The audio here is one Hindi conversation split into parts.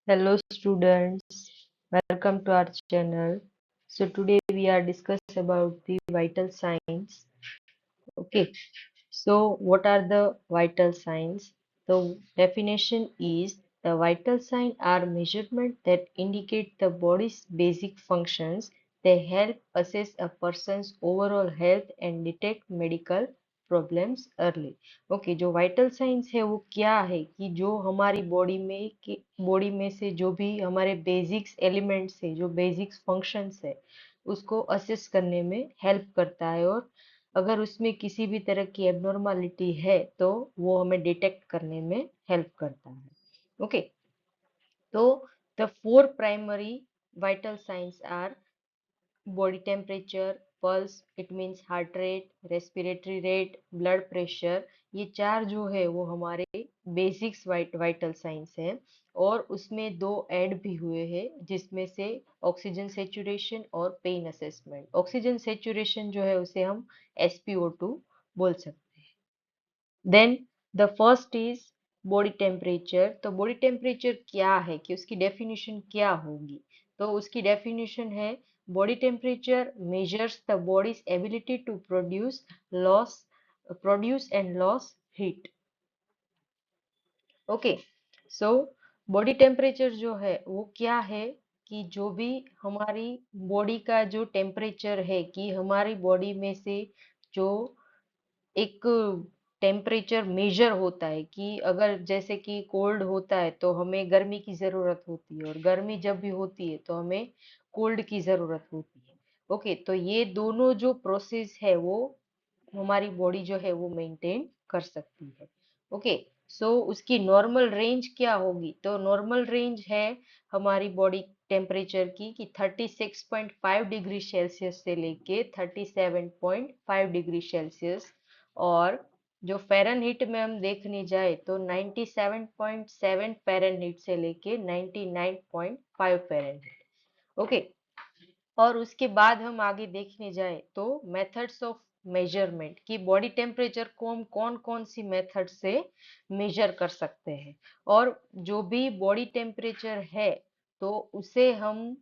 Hello students, welcome to our channel. So today we are discussing about the vital signs. Okay, so what are the vital signs? The definition is the vital signs are measurements that indicate the body's basic functions. They help assess a person's overall health and detect medical problems early. Okay, जो वाइटल साइंस है वो क्या है कि जो हमारी बॉडी में से जो भी हमारे बेसिक्स एलिमेंट्स है, जो बेसिक्स फंक्शंस है, उसको असेस करने में हेल्प करता है। और अगर उसमें किसी भी तरह की एबनॉर्मालिटी है तो वो हमें डिटेक्ट करने में हेल्प करता है। ओके, तो the four primary vital signs are body temperature, pulse, it means heart rate, respiratory rate, blood pressure। ये चार जो है वो हमारे बेसिक्स वाइटल साइंस हैं। और उसमें दो ऐड भी हुए हैं जिसमें से ऑक्सीजन सेचुरेशन और पेन असेसमेंट। ऑक्सीजन सेचुरेशन जो है उसे हम SpO2 बोल सकते हैं। Then the first is body temperature. तो बॉडी टेम्परेचर क्या है कि उसकी डेफिनेशन क्या होगी? तो उसकी डेफिनेशन है body temperature measures the body's ability to produce and loss heat. Okay, so body temperature जो है वो क्या है कि जो भी हमारी बॉडी का जो टेम्परेचर है कि हमारी बॉडी में से जो एक टेम्परेचर मेजर होता है कि अगर जैसे कि कोल्ड होता है तो हमें गर्मी की जरूरत होती है, और गर्मी जब भी होती है तो हमें कोल्ड की जरूरत होती है। ओके, तो ये दोनों जो प्रोसेस है वो हमारी बॉडी जो है वो मेंटेन कर सकती है। ओके, सो उसकी नॉर्मल रेंज क्या होगी? तो नॉर्मल रेंज है हमारी बॉडी टेम्परेचर की कि 36.5 डिग्री सेल्सियस से लेके 37.5 डिग्री सेल्सियस। और जो फ़ारेनहीट में हम देखने जाए तो 97.7 फ़ारेनहीट से लेके 99.5 फ़ारेनहीट। ओके, और उसके बाद हम आगे देखने जाए तो मेथड्स ऑफ मेजरमेंट की बॉडी टेम्परेचर को हम कौन कौन सी मेथड से मेजर कर सकते हैं। और जो भी बॉडी टेम्परेचर है तो उसे हम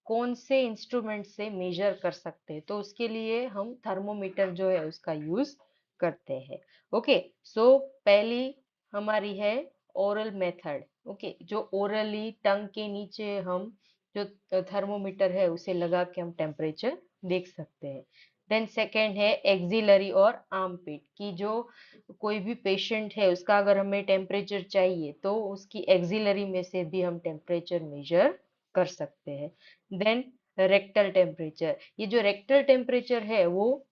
कौन से इंस्ट्रूमेंट से मेजर कर सकते हैं, तो उसके लिए हम थर्मोमीटर जो है उसका यूज करते हैं। ओके, सो पहली हमारी है ओरल मेथड। ओके, जो ओरली टंग के नीचे हम जो थर्मोमीटर है उसे लगा के हम टेम्परेचर देख सकते हैं। देन सेकेंड है एक्सिलरी और आर्म पिट की जो कोई भी पेशेंट है उसका अगर हमें टेम्परेचर चाहिए तो उसकी एक्सिलरी में से भी हम टेम्परेचर मेजर कर सकते हैं। देन रेक्टल टेम्परेचर, ये जो रेक्टल टेम्परेचर है वो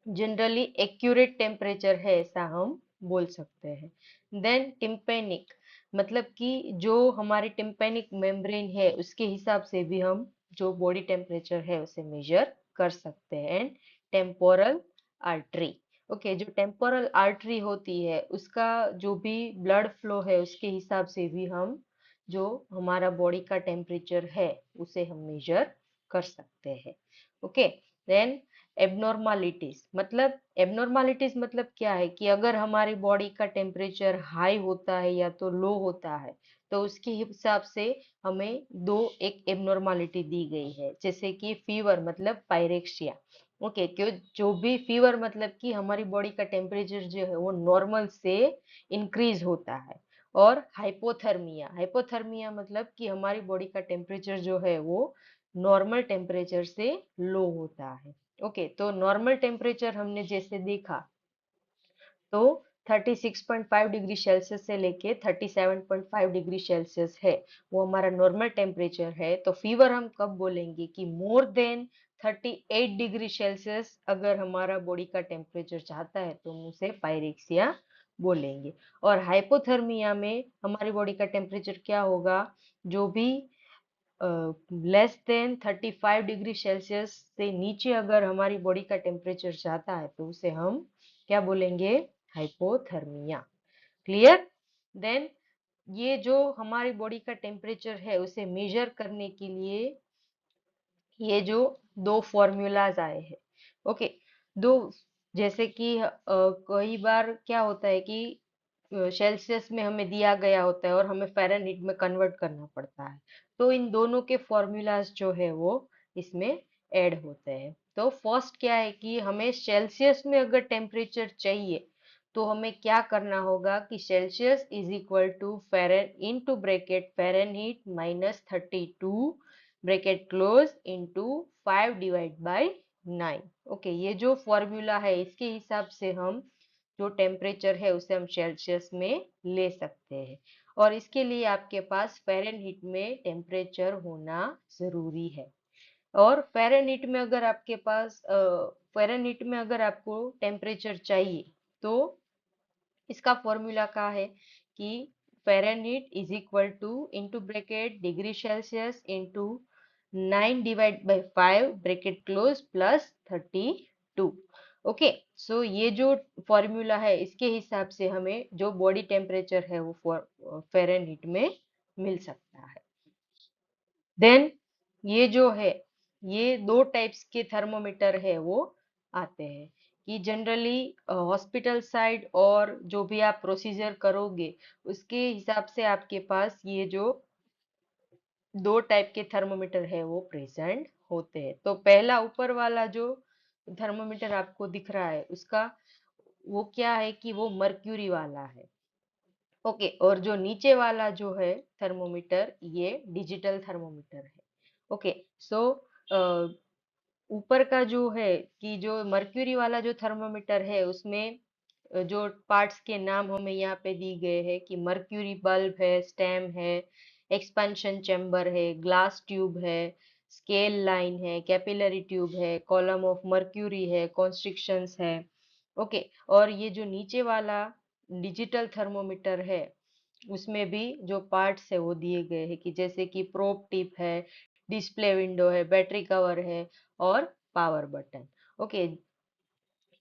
जनरली एक्यूरेट टेम्परेचर है ऐसा हम बोल सकते हैं। देन टिम्पेनिक, मतलब कि जो हमारी टिम्पेनिक मेम्ब्रेन है उसके हिसाब से भी हम जो बॉडी टेम्परेचर है उसे मेजर कर सकते हैं। एंड टेम्पोरल आर्टरी, ओके, जो टेम्पोरल आर्टरी होती है उसका जो भी ब्लड फ्लो है उसके हिसाब से भी हम जो हमारा बॉडी का टेम्परेचर है उसे हम मेजर कर सकते हैं। ओके, देन एबनॉर्मालिटीज मतलब क्या है कि अगर हमारी बॉडी का टेम्परेचर हाई होता है या तो लो होता है तो उसके हिसाब से हमें दो एक एबनॉर्मालिटी दी गई है, जैसे कि फीवर मतलब पायरेक्सिया। ओके, क्यों जो भी फीवर मतलब कि हमारी बॉडी का टेम्परेचर जो है वो नॉर्मल से इंक्रीज होता है। और हाइपोथर्मिया, हाइपोथर्मिया मतलब कि हमारी बॉडी का टेम्परेचर जो है वो नॉर्मल टेम्परेचर से लो होता है। ओके, तो नॉर्मल टेम्परेचर हमने जैसे देखा तो 36.5 डिग्री सेल्सियस से लेके 37.5 डिग्री सेल्सियस है, वो हमारा नॉर्मल टेम्परेचर है। तो फीवर हम कब बोलेंगे कि मोर देन 38 डिग्री सेल्सियस अगर हमारा बॉडी का टेम्परेचर चाहता है तो हम उसे पायरेक्सिया बोलेंगे। और हाइपोथर्मिया में हमारी बॉडी का टेम्परेचर क्या होगा? जो भी लेस देन 35 डिग्री सेल्सियस से नीचे अगर हमारी बॉडी का टेम्परेचर जाता है तो उसे हम क्या बोलेंगे? हाइपोथर्मिया। क्लियर? देन ये जो हमारी बॉडी का टेम्परेचर है उसे मेजर करने के लिए ये जो दो फॉर्मूलाज आए हैं। ओके, दो, जैसे कि कई बार क्या होता है कि सेल्सियस में हमें दिया गया होता है और हमें फ़ारेनहीट में कन्वर्ट करना पड़ता है। तो इन दोनों के फॉर्मूलाज जो है वो इसमें ऐड होते हैं। तो फर्स्ट क्या है कि हमें सेल्सियस में अगर टेम्परेचर चाहिए तो हमें क्या करना होगा कि Celsius is equal to Fahrenheit into bracket Fahrenheit -32 bracket close into 5 divide by 9। Okay, ये जो फॉर्मूला है इसके हिसाब से हम जो टेम्परेचर है उसे हम सेल्सियस में ले सकते हैं। और इसके लिए आपके पास फ़ारेनहीट में टेम्परेचर होना जरूरी है। और फ़ारेनहीट में अगर आपके पास फ़ारेनहीट में अगर आपको टेम्परेचर चाहिए तो इसका फॉर्मूला क्या है कि Fahrenheit is equal to into bracket degree Celsius into 9 divide by 5 bracket close plus 32। Okay, so ये जो फॉर्मूला है इसके हिसाब से हमें जो बॉडी टेम्परेचर है वो फ़ारेनहीट में मिल सकता है। देन ये जो है, ये दो टाइप्स के थर्मोमीटर है वो आते हैं कि जनरली हॉस्पिटल साइड और जो भी आप प्रोसीजर करोगे उसके हिसाब से आपके पास ये जो दो टाइप के थर्मोमीटर है वो प्रेजेंट होते हैं। तो पहला ऊपर वाला जो थर्मोमीटर आपको दिख रहा है उसका वो क्या है कि वो मर्क्यूरी वाला है। ओके, और जो नीचे वाला जो है थर्मोमीटर ये डिजिटल थर्मोमीटर है। ओके, सो ऊपर का जो है कि जो मर्क्यूरी वाला जो थर्मोमीटर है उसमें जो पार्ट्स के नाम हमें यहाँ पे दी गए हैं कि मर्क्यूरी बल्ब है, स्टेम है, एक्सपेंशन चैम्बर है, ग्लास ट्यूब है, स्केल लाइन है, कैपिलरी ट्यूब है, कॉलम ऑफ मर्क्यूरी है, कॉन्स्ट्रिक्शंस है। ओके, और ये जो नीचे वाला डिजिटल थर्मोमीटर है उसमें भी जो पार्ट्स है वो दिए गए हैं कि जैसे कि प्रोब टिप है, डिस्प्ले विंडो है, बैटरी कवर है और पावर बटन। ओके,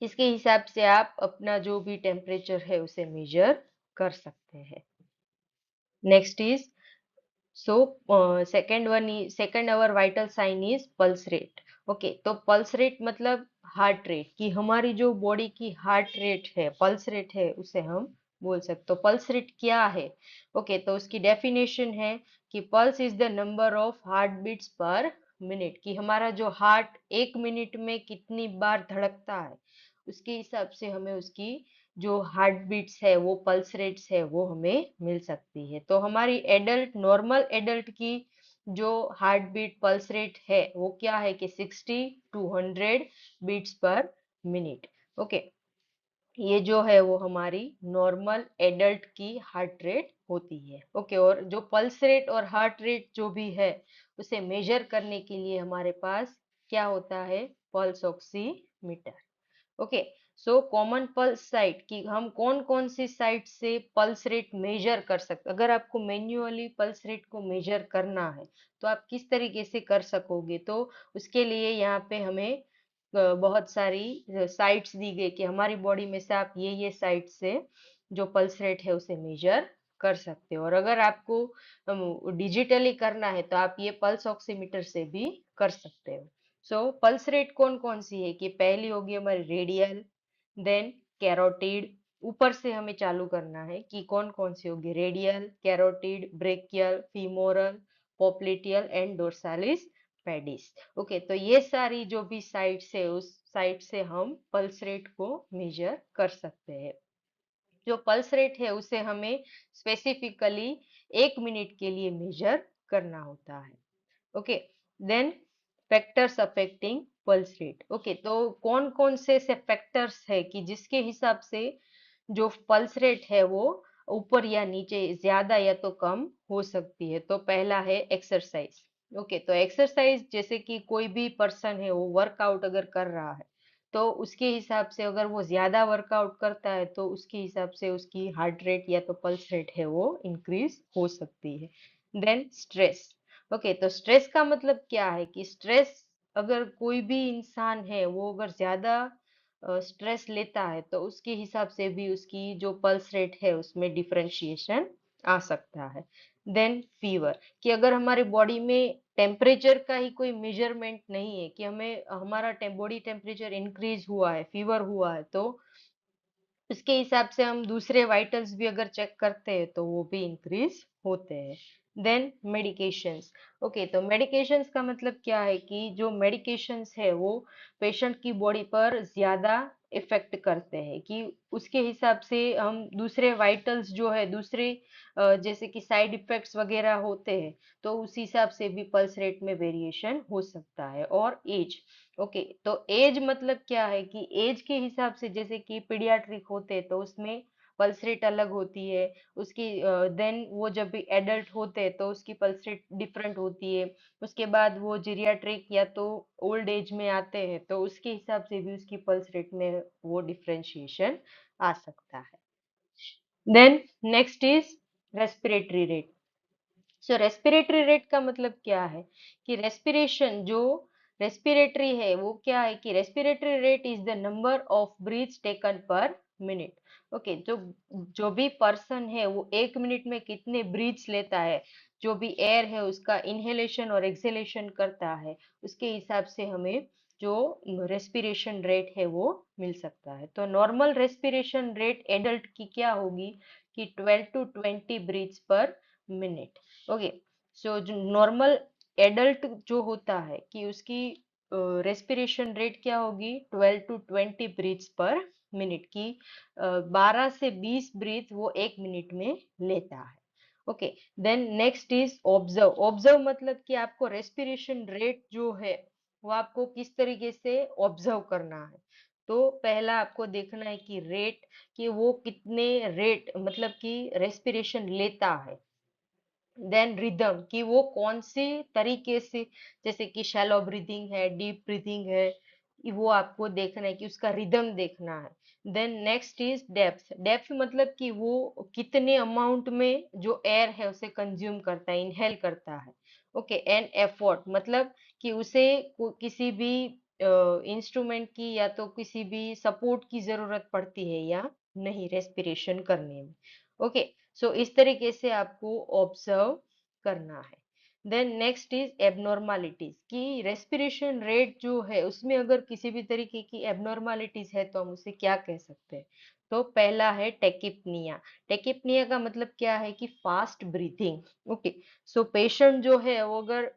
इसके हिसाब से आप अपना जो भी टेम्परेचर है उसे मेजर कर सकते हैं। Next is so second our vital sign is pulse rate. Okay, तो पल्स रेट मतलब हार्ट रेट कि हमारी जो बॉडी की हार्ट रेट है, पल्स रेट है उसे हम बोल सकते। तो पल्स रेट क्या है? ओके, तो उसकी डेफिनेशन है कि pulse is the number of heart beats per minute, कि हमारा जो हार्ट एक मिनट में कितनी बार धड़कता है उसके हिसाब से हमें उसकी जो हार्ट बीट्स है वो पल्स रेट्स है वो हमें मिल सकती है। तो हमारी एडल्ट नॉर्मल एडल्ट की जो हार्ट बीट पल्स रेट है वो क्या है कि 60 to 100 beats per minute. Okay, ये जो है वो हमारी नॉर्मल एडल्ट की हार्ट रेट होती है। ओके, और जो पल्स रेट और हार्ट रेट जो भी है उसे मेजर करने के लिए हमारे पास क्या होता है? Pulse oximeter. Okay, so common pulse site कि हम कौन कौन सी साइट से पल्स रेट मेजर कर सकते। अगर आपको मैन्युअली पल्स रेट को मेजर करना है तो आप किस तरीके से कर सकोगे? तो उसके लिए यहाँ पे हमें बहुत सारी साइट्स दी गई कि हमारी बॉडी में से आप ये साइट से जो पल्स रेट है उसे मेजर कर सकते हो। और अगर आपको डिजिटली करना है तो आप ये पल्स ऑक्सीमीटर से भी कर सकते हो। सो पल्स रेट कौन कौन सी है कि पहली होगी हमारी रेडियल, देन कैरोटिड। ऊपर से हमें चालू करना है कि कौन कौन सी होगी? Radial, carotid, brachial, femoral, popliteal and डोर्सालिस pedis. Okay, तो ये सारी जो भी साइट्स है उस साइट से हम पल्स रेट को मेजर कर सकते हैं। जो पल्स रेट है उसे हमें स्पेसिफिकली एक मिनट के लिए मेजर करना होता है। Okay, then factors affecting pulse rate. Okay, तो कौन कौन से फैक्टर्स है कि जिसके हिसाब से जो पल्स रेट है वो ऊपर या नीचे, ज्यादा या तो कम हो सकती है। तो पहला है एक्सरसाइज। ओके, तो एक्सरसाइज जैसे कि कोई भी पर्सन है वो वर्कआउट अगर कर रहा है तो उसके हिसाब से अगर वो ज्यादा वर्कआउट करता है तो उसके हिसाब से उसकी हार्ट रेट या तो पल्स रेट है वो इंक्रीज हो सकती है। Then stress. ओके, तो स्ट्रेस का मतलब क्या है कि स्ट्रेस अगर कोई भी इंसान है वो अगर ज्यादा स्ट्रेस लेता है तो उसके हिसाब से भी उसकी जो पल्स रेट है उसमें डिफरेंशिएशन आ सकता है। देन फीवर, कि अगर हमारे बॉडी में टेम्परेचर का ही कोई मेजरमेंट नहीं है कि हमें हमारा बॉडी टेम्परेचर इंक्रीज हुआ है, फीवर हुआ है, तो उसके हिसाब से हम दूसरे वाइटल्स भी अगर चेक करते हैं तो वो भी इंक्रीज होते हैं। Then medications. ओके, तो मेडिकेशंस का मतलब क्या है कि जो मेडिकेशंस है वो पेशेंट की बॉडी पर ज्यादा इफेक्ट करते हैं, कि उसके हिसाब से हम दूसरे वाइटल्स जो है दूसरे जैसे कि साइड इफेक्ट्स वगैरह होते हैं, तो उस हिसाब से भी पल्स रेट में वेरिएशन हो सकता है। और एज। ओके, तो एज मतलब क्या है कि एज के हिसाब से जैसे कि पीडियाट्रिक होते हैं तो उसमें पल्स रेट अलग होती है उसकी। देन वो जब भी एडल्ट होते हैं तो उसकी पल्स रेट डिफरेंट होती है। उसके बाद वो जीरियाट्रिक या तो ओल्ड एज में आते हैं तो उसके हिसाब से भी उसकी पल्स रेट में वो डिफरेंशिएशन आ सकता है। Then next is respiratory rate. So respiratory rate का मतलब क्या है कि रेस्पिरेशन जो रेस्पिरेटरी है वो क्या है कि respiratory rate is the number of breaths taken per minute. Okay, जो जो भी पर्सन है वो 1 मिनट में कितने ब्रीथ्स लेता है, जो भी एयर है उसका इनहेलेशन और एक्सहेलेशन करता है, उसके हिसाब से हमें जो रेस्पिरेशन रेट है वो मिल सकता है। तो नॉर्मल रेस्पिरेशन रेट एडल्ट की क्या होगी कि 12 to 20 ब्रीथ्स पर मिनट। ओके, सो जो नॉर्मल एडल्ट जो होता है कि उसकी रेस्पिरेशन रेट क्या होगी 12 to 20 ब्रीथ्स पर मिनट की। 12 से 20 ब्रीथ वो 1 मिनट में लेता है। Okay, then next is observe. Observe मतलब कि आपको रेस्पिरेशन रेट जो है वो आपको किस तरीके से ऑब्जर्व करना है। तो पहला आपको देखना है कि रेट, कि वो कितने रेट मतलब कि रेस्पिरेशन लेता है। देन रिदम, कि वो कौन से तरीके से, जैसे कि शैलो ब्रीदिंग है, डीप ब्रीदिंग है, वो आपको देखना है कि उसका रिदम देखना है। Then next is depth. Depth मतलब कि वो कितने अमाउंट में जो एयर है उसे कंज्यूम करता है, इनहेल करता है। ओके, एंड एफर्ट मतलब कि उसे किसी भी इंस्ट्रूमेंट की या तो किसी भी सपोर्ट की जरूरत पड़ती है या नहीं रेस्पिरेशन करने में। ओके, सो इस तरीके से आपको ऑब्जर्व करना है। देन नेक्स्ट इज एबनॉर्मालिटीज, कि रेस्पिरेशन रेट जो है उसमें अगर किसी भी तरीके की एबनॉर्मालिटीज है तो हम उसे क्या कह सकते हैं। तो पहला है टेकिपनिया। टेकिपनिया का मतलब क्या है कि fast breathing. Okay, so patient जो है वो अगर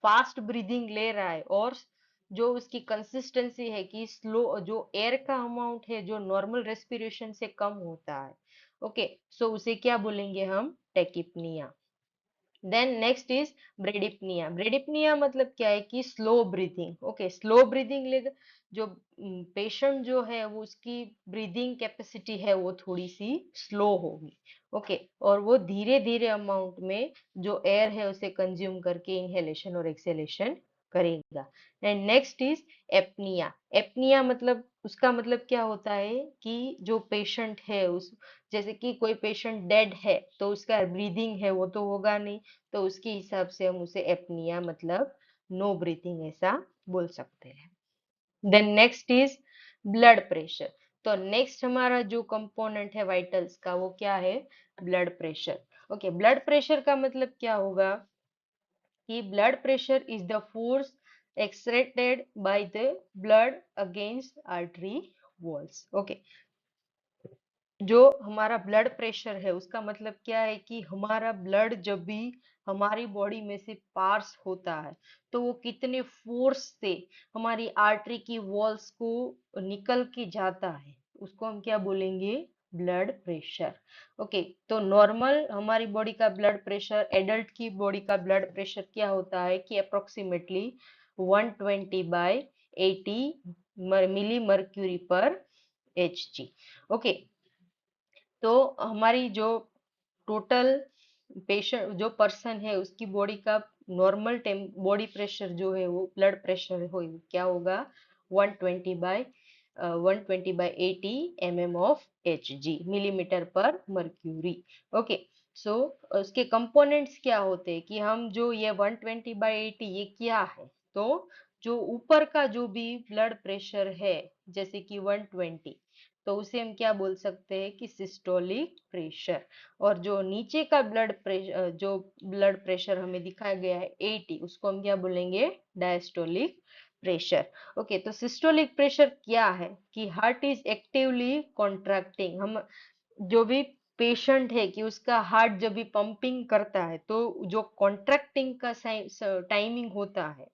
फास्ट ब्रीदिंग ले रहा है और जो उसकी कंसिस्टेंसी है कि स्लो, जो एयर का अमाउंट है जो नॉर्मल रेस्पिरेशन से कम होता है। ओके, सो उसे क्या बोलेंगे हम, tachypnoea. Then next is bradypnoea. Bradypnoea मतलब क्या है कि slow breathing. Okay, slow breathing ले जो पेशेंट जो है वो उसकी ब्रीदिंग कैपेसिटी है वो थोड़ी सी स्लो होगी। ओके, और वो धीरे धीरे अमाउंट में जो एयर है उसे कंज्यूम करके इनहेलेशन और एक्सहेलेशन करेगा। And next is apnoea. Apnoea मतलब उसका मतलब क्या होता है कि जो पेशेंट है उस, जैसे कि कोई पेशेंट डेड है तो उसका ब्रीदिंग है वो तो होगा नहीं, तो उसके हिसाब से हम उसे एपनिया मतलब नो ब्रीथिंग ऐसा बोल सकते हैं। Then next is blood pressure. तो नेक्स्ट हमारा जो कंपोनेंट है वाइटल्स का वो क्या है, blood pressure. Okay, blood pressure का मतलब क्या होगा कि blood pressure is the force exerted by the blood against artery walls। Okay, जो हमारा ब्लड प्रेशर है उसका मतलब क्या है कि हमारा ब्लड जब भी हमारी बॉडी में से पास होता है तो वो कितने फोर्स से हमारी आर्टरी की वॉल्स को निकल के जाता है, उसको हम क्या बोलेंगे, ब्लड प्रेशर। ओके, तो नॉर्मल हमारी बॉडी का ब्लड प्रेशर, एडल्ट की बॉडी का ब्लड प्रेशर क्या होता है कि अप्रोक्सीमेटली 120/80 मिली मर्क्यूरी पर Hg। ओके, तो हमारी जो टोटल पेशेंट जो पर्सन है उसकी बॉडी का नॉर्मल बॉडी प्रेशर जो है वो ब्लड प्रेशर हो क्या होगा 120/80 mm ऑफ Hg, मिलीमीटर पर मर्क्यूरी। ओके, सो उसके कंपोनेंट्स क्या होते हैं कि हम जो ये 120/80 ये क्या है, तो जो ऊपर का जो भी ब्लड प्रेशर है जैसे कि 120, तो उसे हम क्या बोल सकते हैं कि सिस्टोलिक प्रेशर। और जो नीचे का ब्लड प्रेशर, जो ब्लड प्रेशर हमें दिखाया गया है 80, उसको हम क्या बोलेंगे, डायस्टोलिक प्रेशर। ओके, तो सिस्टोलिक प्रेशर क्या है कि हार्ट इज एक्टिवली कॉन्ट्रैक्टिंग। हम जो भी पेशेंट है कि उसका हार्ट जब भी पंपिंग करता है तो जो कॉन्ट्रैक्टिंग का टाइमिंग होता है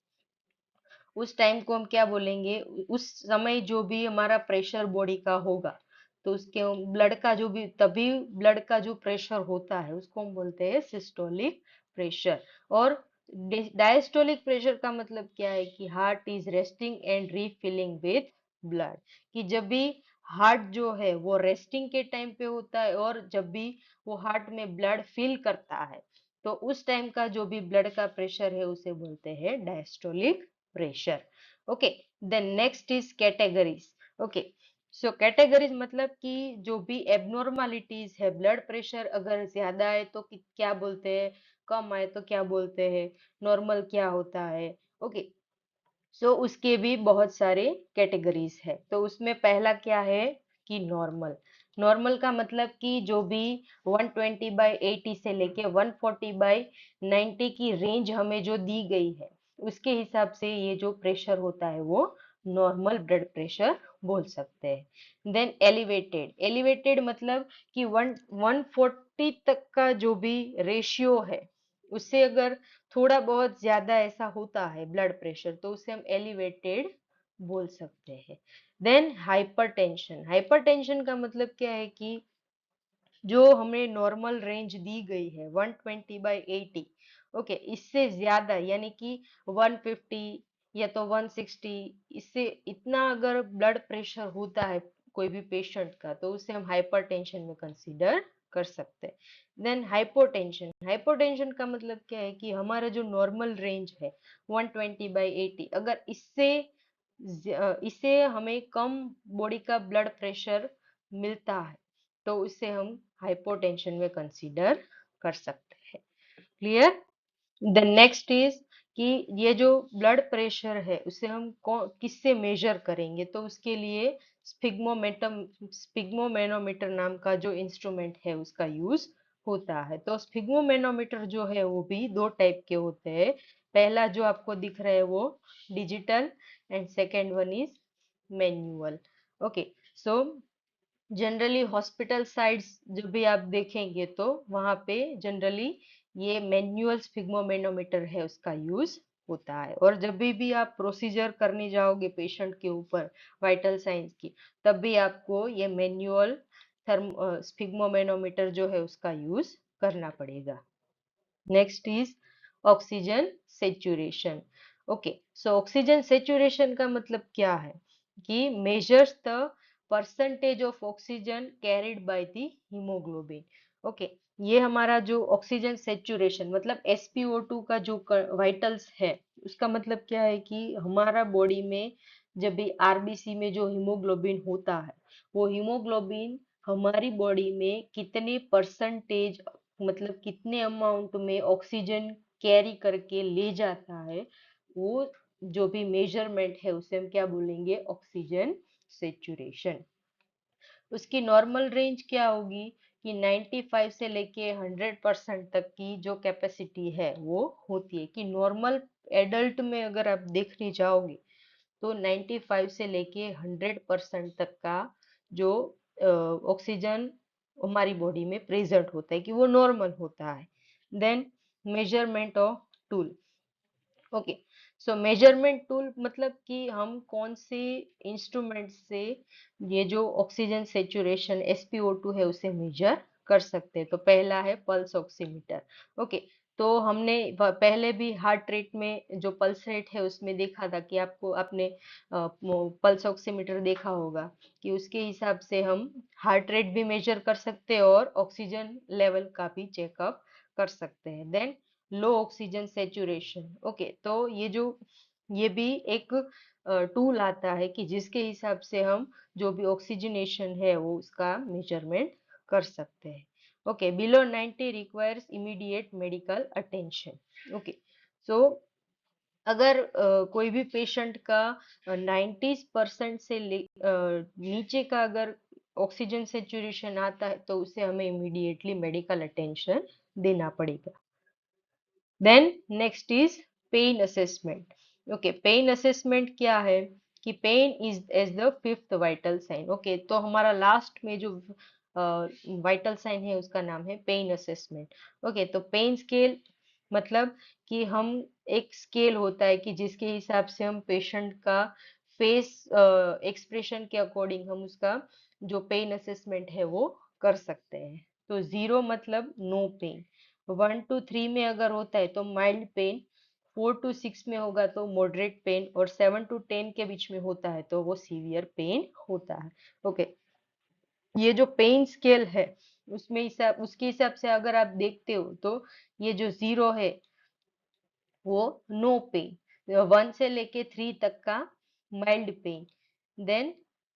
उस टाइम को हम क्या बोलेंगे, उस समय जो भी हमारा प्रेशर बॉडी का होगा तो उसके ब्लड का जो भी तभी ब्लड का जो प्रेशर होता है उसको हम बोलते हैं सिस्टोलिक प्रेशर। और डायस्टोलिक प्रेशर का मतलब क्या है कि heart is resting and refilling with blood, कि जब भी हार्ट जो है वो रेस्टिंग के टाइम पे होता है और जब भी वो हार्ट में ब्लड फिल करता है तो उस टाइम का जो भी ब्लड का प्रेशर है उसे बोलते हैं diastolic pressure. Okay, then next is categories. Okay, so categories मतलब कि जो भी एबनॉर्मालिटीज है, ब्लड प्रेशर अगर ज्यादा है तो क्या बोलते हैं, कम आए तो क्या बोलते हैं, नॉर्मल क्या होता है। ओके, सो उसके भी बहुत सारे कैटेगरीज है। तो उसमें पहला क्या है कि नॉर्मल। नॉर्मल का मतलब कि जो भी 120/80 से लेके 140/90 की रेंज हमें जो दी गई है उसके हिसाब से ये जो प्रेशर होता है वो नॉर्मल ब्लड प्रेशर बोल सकते हैं। Then elevated. एलिवेटेड मतलब कि 140 तक का जो भी रेशियो है उससे अगर थोड़ा बहुत ज्यादा ऐसा होता है ब्लड प्रेशर तो उसे हम एलिवेटेड बोल सकते हैं। Then hypertension. हाइपरटेंशन का मतलब क्या है कि जो हमें नॉर्मल रेंज दी गई है 120/80, ओके, इससे ज्यादा यानी कि 150 या तो 160, इससे इतना अगर ब्लड प्रेशर होता है कोई भी पेशेंट का तो उसे हम हाइपरटेंशन में कंसीडर कर सकते हैं। Then hypotension. हाइपोटेंशन का मतलब क्या है कि हमारा जो नॉर्मल रेंज है 120/80, अगर इससे हमें कम बॉडी का ब्लड प्रेशर मिलता है तो उसे हम हाइपोटेंशन में कंसीडर कर सकते हैं। क्लियर। द नेक्स्ट इज कि ये जो ब्लड प्रेशर है उसे हम किससे मेजर करेंगे, तो उसके लिए स्पिग्मोमेनोमीटर नाम का जो इंस्ट्रूमेंट है उसका यूज होता है। तो स्पिग्मोमेनोमीटर जो है वो भी दो टाइप के होते हैं। पहला जो आपको दिख रहा है वो digital and second one is manual. Okay, so generally hospital sides जब भी आप देखेंगे तो वहां पे जनरली ये मैन्युअल स्फिग्मोमेनोमीटर है उसका यूज होता है। और जब भी आप प्रोसीजर करने जाओगे पेशेंट के ऊपर वाइटल साइंस की तब भी आपको ये मैन्युअल थर्म स्फिग्मोमेनोमीटर जो है उसका यूज करना पड़ेगा। Next is oxygen saturation. Okay, so oxygen saturation का मतलब क्या है कि measures the percentage of oxygen carried by the haemoglobin. Okay, ये हमारा जो ऑक्सीजन सेचुरेशन मतलब SpO2 का जो वाइटल्स है उसका मतलब क्या है कि हमारा बॉडी में जब भी RBC में जो हीमोग्लोबिन होता है वो हीमोग्लोबिन हमारी बॉडी में कितने परसेंटेज मतलब कितने अमाउंट में ऑक्सीजन कैरी करके ले जाता है, वो जो भी मेजरमेंट है उसे हम क्या बोलेंगे, ऑक्सीजन सेचुरेशन। उसकी नॉर्मल रेंज क्या होगी कि 95 से लेके 100% तक की जो कैपेसिटी है वो होती है। कि नॉर्मल एडल्ट में अगर आप देखने जाओगे तो 95 से लेके 100% तक का जो ऑक्सीजन हमारी बॉडी में प्रेजेंट होता है कि वो नॉर्मल होता है। Then measurement of tool. Okay, so measurement tool मतलब कि हम कौन से इंस्ट्रूमेंट से ये जो ऑक्सीजन सेचुरेशन SpO2 है उसे मेजर कर सकते हैं। तो पहला है पल्स ऑक्सीमीटर। ओके, तो हमने पहले भी हार्ट रेट में जो पल्स रेट है उसमें देखा था कि आपको आपने पल्स ऑक्सीमीटर देखा होगा कि उसके हिसाब से हम हार्ट रेट भी मेजर कर सकते हैं और ऑक्सीजन लेवल का भी चेकअप कर सकते हैं। Then low oxygen saturation. Okay, तो ये भी एक टूल आता है कि जिसके हिसाब से हम जो भी ऑक्सीजनेशन है वो उसका मेजरमेंट कर सकते हैं। Okay, below 90 requires immediate medical attention. Okay, so अगर कोई भी पेशेंट का 90% से नीचे का अगर ऑक्सीजन सेचुरेशन आता है तो उसे हमें इमीडिएटली मेडिकल अटेंशन देना पड़ेगा। Then next is pain assessment. Okay, pain assessment क्या है कि pain is as the fifth vital sign. Okay, तो हमारा लास्ट में जो वाइटल साइन है उसका नाम है पेन असेसमेंट। ओके, तो पेन स्केल मतलब कि हम एक स्केल होता है कि जिसके हिसाब से हम पेशेंट का फेस एक्सप्रेशन के अकॉर्डिंग हम उसका जो पेन असेसमेंट है वो कर सकते हैं। तो 0 मतलब नो पेन, 1 to 3 में अगर होता है तो माइल्ड पेन, 4 to 6 में होगा तो मॉडरेट पेन, और 7 to 10 के बीच में होता है तो वो सीवियर पेन होता है। ओके, ये जो पेन स्केल है उसमें हिसाब उसके हिसाब से अगर आप देखते हो तो ये जो 0 है वो नो पेन, 1 से लेके 3 तक का माइल्ड पेन, देन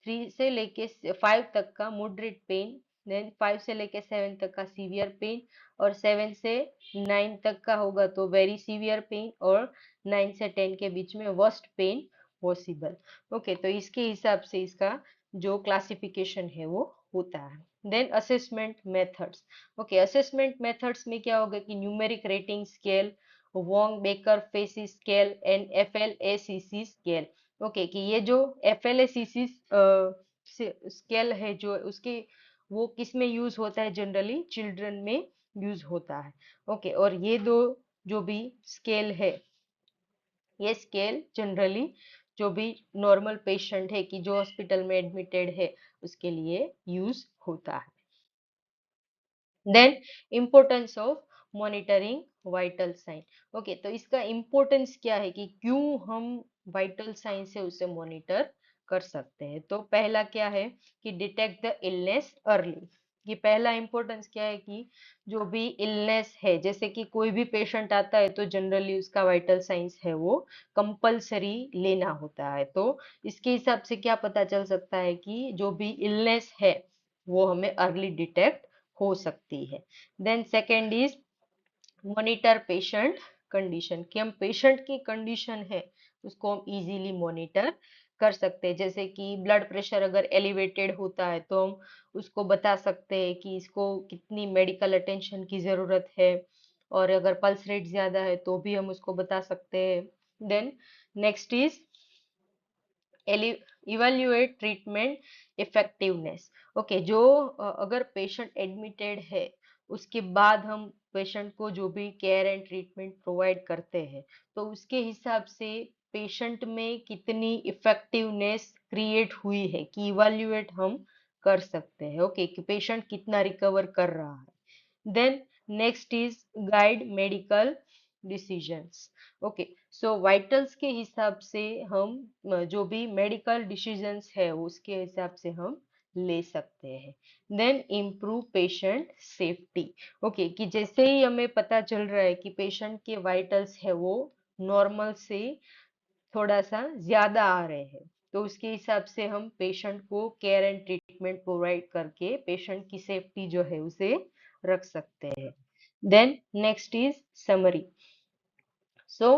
3 से लेके 5 तक का मॉडरेट पेन, देन 5 से लेके 7 तक का सीवियर पेन, और 7 से 9 तक का होगा तो वेरी सीवियर पेन, और 9 से 10 के बीच में वर्स्ट पेन पॉसिबल। ओके, तो इसके हिसाब से इसका जो क्लासिफिकेशन है वो होता है। Then assessment methods. Okay, assessment methods में क्या होगा कि numeric rating scale, Wong Baker faces scale and FLACC scale. Okay, कि ये जो FLACC स्केल है जो उसके वो किस में यूज होता है, जनरली चिल्ड्रन में यूज होता है। ओके, और ये दो जो भी स्केल है, ये स्केल जनरली जो भी नॉर्मल पेशेंट है कि जो हॉस्पिटल में एडमिटेड है उसके लिए यूज होता है। Then importance of monitoring vital sign. Okay, तो इसका इम्पोर्टेंस क्या है कि क्यों हम वाइटल साइन से उसे मॉनिटर कर सकते हैं। तो पहला क्या है कि डिटेक्ट द इलनेस अर्ली। ये पहला इम्पोर्टेंस क्या है कि जो भी इलनेस है, जैसे कि कोई भी पेशेंट आता है तो जनरली उसका वाइटल साइंस है वो कंपलसरी लेना होता है। तो इसके हिसाब से क्या पता चल सकता है कि जो भी इलनेस है वो हमें अर्ली डिटेक्ट हो सकती है। Then second is monitor patient condition, कि हम पेशेंट की कंडीशन है उसको हम इजीली मॉनिटर कर सकते हैं। जैसे कि ब्लड प्रेशर अगर एलिवेटेड होता है तो हम उसको बता सकते हैं कि इसको कितनी मेडिकल अटेंशन की जरूरत है, और अगर पल्स रेट ज्यादा है तो भी हम उसको बता सकते हैं। Then next is evaluate treatment effectiveness. Okay, जो अगर पेशेंट एडमिटेड है उसके बाद हम पेशेंट को जो भी केयर एंड ट्रीटमेंट प्रोवाइड करते हैं तो उसके हिसाब से पेशेंट में कितनी इफेक्टिवनेस क्रिएट हुई है कि इवेल्युएट हम कर सकते हैं। ओके, कि पेशेंट कितना रिकवर कर रहा है। Then next is guide medical decisions. Okay, so vitals के हिसाब से हम जो भी मेडिकल डिसीजंस है उसके हिसाब से हम ले सकते हैं। Then improve patient safety. Okay, कि जैसे ही हमें पता चल रहा है कि पेशेंट के वाइटल्स है वो नॉर्मल से थोड़ा सा ज्यादा आ रहे हैं तो उसके हिसाब से हम पेशेंट को केयर एंड ट्रीटमेंट प्रोवाइड करके पेशेंट की सेफ्टी जो है उसे रख सकते हैं। Then next is summary. So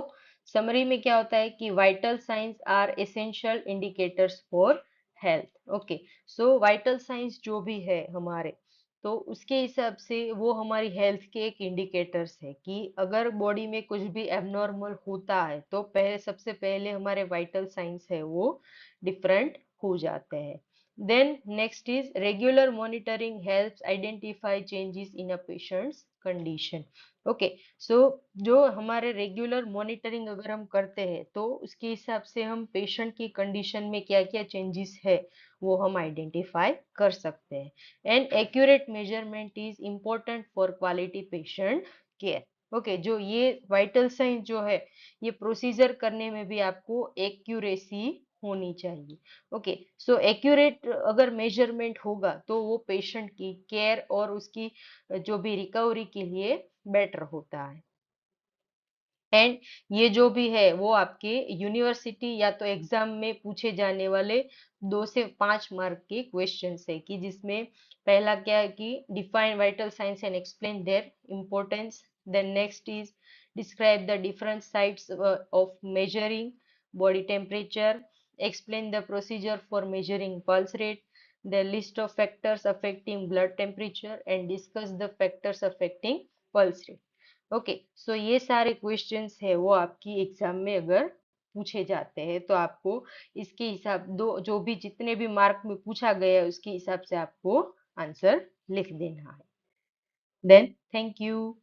summary में क्या होता है कि vital signs are essential indicators for health. Okay, so vital signs जो भी है हमारे, तो उसके हिसाब से वो हमारी हेल्थ के एक इंडिकेटर्स है कि अगर बॉडी में कुछ भी एबनॉर्मल होता है तो पहले सबसे पहले हमारे वाइटल साइंस है वो डिफरेंट हो जाते हैं। Then next is regular monitoring helps identify changes in a patient's condition. Okay, so जो हमारे रेगुलर मॉनिटरिंग अगर हम करते हैं तो उसके हिसाब से हम पेशेंट की कंडीशन में क्या क्या चेंजेस है वो हम आइडेंटिफाई कर सकते हैं। And accurate measurement is important for quality patient care. Okay, जो ये वाइटल साइन जो है ये प्रोसीजर करने में भी आपको एक्यूरेसी होनी चाहिए। ओके, सो एक्यूरेट अगर मेजरमेंट होगा तो वो पेशेंट की केयर और उसकी जो भी रिकवरी के लिए बेटर होता है। एंड ये जो भी है वो आपके यूनिवर्सिटी या तो एग्जाम में पूछे जाने वाले 2 से 5 मार्क के क्वेश्चंस है कि जिसमें पहला क्या है कि define vital signs and explain their importance. Then next is describe the different sites of measuring body temperature, explain the procedure for measuring pulse rate, the list of factors affecting blood temperature and discuss the factors affecting pulse rate। Okay, so ये सारे क्वेश्चंस है वो आपकी एग्जाम में अगर पूछे जाते हैं, तो आपको इसके हिसाब दो जो भी जितने भी मार्क में पूछा गया है उसके हिसाब से आपको आंसर लिख देना है। Then thank you.